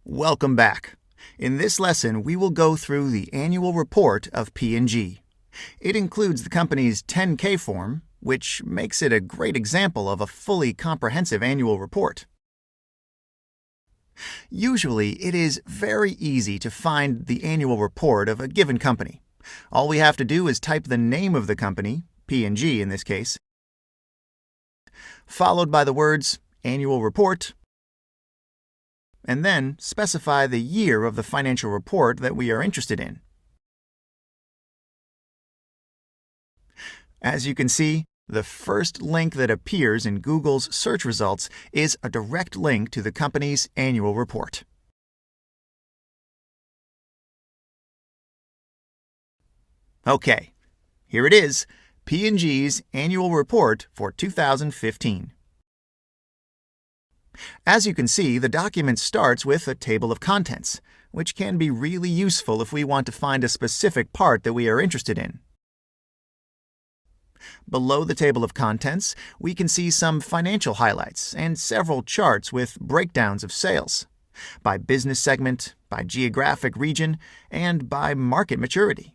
Welcome back. In this lesson, we will go through the annual report of P&G. It includes the company's 10K form, which makes it a great example of a fully comprehensive annual report. Usually, it is very easy to find the annual report of a given company. All we have to do is type the name of the company, P&G in this case, followed by the words annual report, and then specify the year of the financial report that we are interested in. As you can see, the first link that appears in Google's search results is a direct link to the company's annual report. Okay, here it is, P&G's annual report for 2015. As you can see, the document starts with a table of contents, which can be really useful if we want to find a specific part that we are interested in. Below the table of contents, we can see some financial highlights and several charts with breakdowns of sales, by business segment, by geographic region, and by market maturity.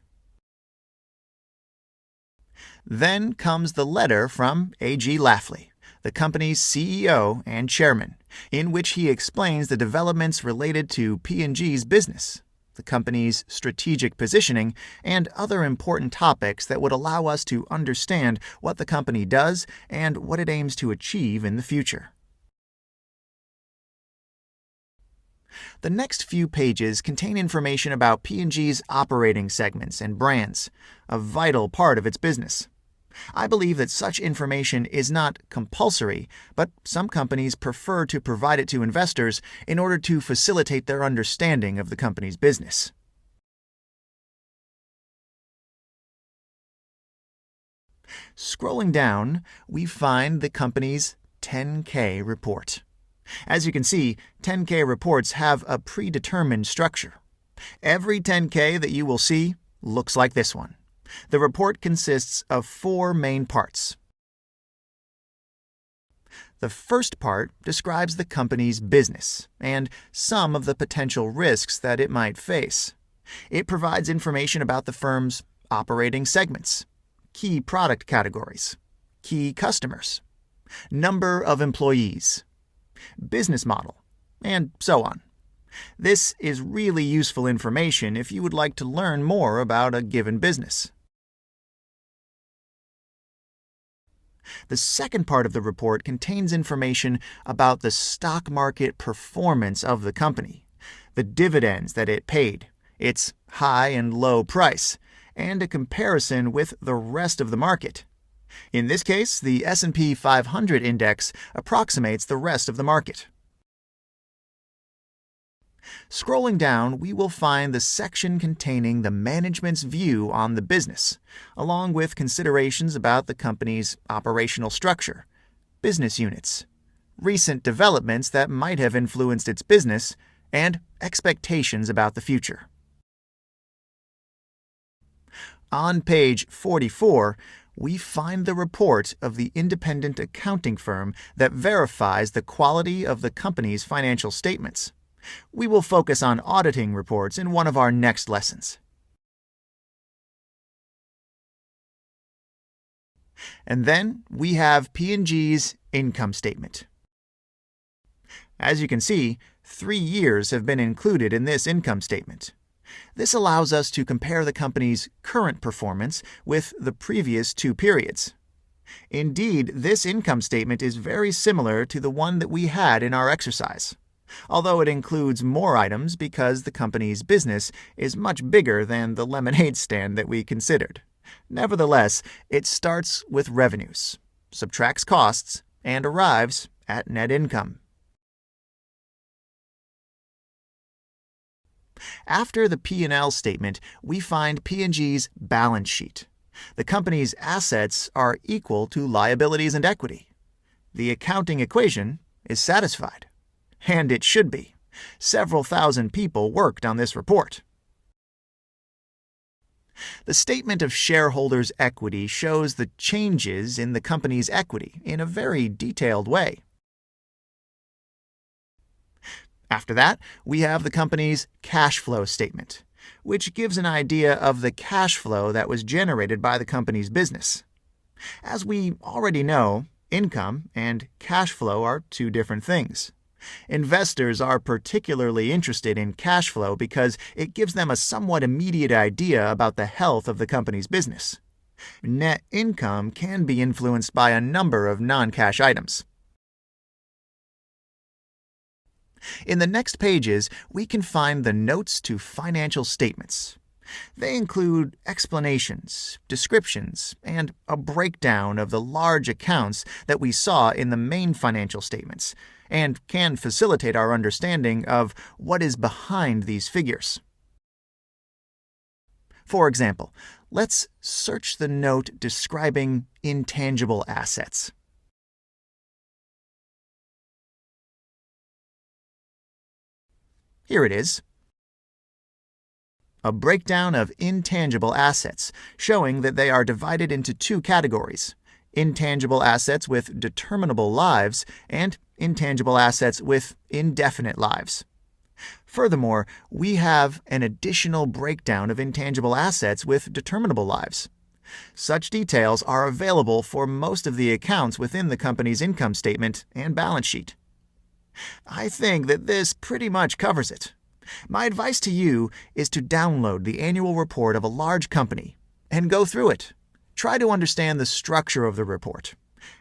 Then comes the letter from 𝗖𝗄𝗄𝗏, the company's CEO and chairman, in which he explains the developments related to P&G's business, the company's strategic positioning, and other important topics that would allow us to understand what the company does and what it aims to achieve in the future. The next few pages contain information about P&G's operating segments and brands, a vital part of its business. I believe that such information is not compulsory, but some companies prefer to provide it to investors in order to facilitate their understanding of the company's business. Scrolling down, we find the company's 10K report. As you can see, 10K reports have a predetermined structure. Every 10K that you will see looks like this one. The report consists of 4 main parts. The first part describes the company's business and some of the potential risks that it might face. It provides information about the firm's operating segments, key product categories, key customers, number of employees, business model, and so on. This is really useful information if you would like to learn more about a given business. The second part of the report contains information about the stock market performance of the company, the dividends that it paid, its high and low price, and a comparison with the rest of the market. In this case, the S&P 500 index approximates the rest of the market. Scrolling down, we will find the section containing the management's view on the business, along with considerations about the company's operational structure, business units, recent developments that might have influenced its business, and expectations about the future. On page 44, we find the report of the independent accounting firm that verifies the quality of the company's financial statements. We will focus on auditing reports in one of our next lessons. And then we have P&G's income statement. As you can see, 3 years have been included in this income statement. This allows us to compare the company's current performance with the previous 2 periods. Indeed, this income statement is very similar to the one that we had in our exercise, although it includes more items because the company's business is much bigger than the lemonade stand that we considered. Nevertheless, it starts with revenues, subtracts costs, and arrives at net income. After the P&L statement, we find P&G's balance sheet. The company's assets are equal to liabilities and equity. The accounting equation is satisfied. And it should be. Several thousand people worked on this report. The statement of shareholders' equity shows the changes in the company's equity in a very detailed way. After that, we have the company's cash flow statement, which gives an idea of the cash flow that was generated by the company's business. As we already know, income and cash flow are two different things. Investors are particularly interested in cash flow because it gives them a somewhat immediate idea about the health of the company's business. Net income can be influenced by a number of non-cash items. In the next pages, we can find the notes to financial statements. They include explanations, descriptions, and a breakdown of the large accounts that we saw in the main financial statements, and can facilitate our understanding of what is behind these figures. For example, let's search the note describing intangible assets. Here it is. A breakdown of intangible assets, showing that they are divided into two categories: intangible assets with determinable lives and intangible assets with indefinite lives. Furthermore, we have an additional breakdown of intangible assets with determinable lives. Such details are available for most of the accounts within the company's income statement and balance sheet. I think that this pretty much covers it. My advice to you is to download the annual report of a large company and go through it. Try to understand the structure of the report.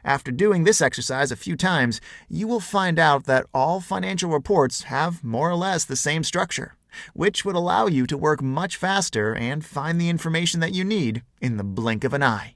After doing this exercise a few times, you will find out that all financial reports have more or less the same structure, which would allow you to work much faster and find the information that you need in the blink of an eye.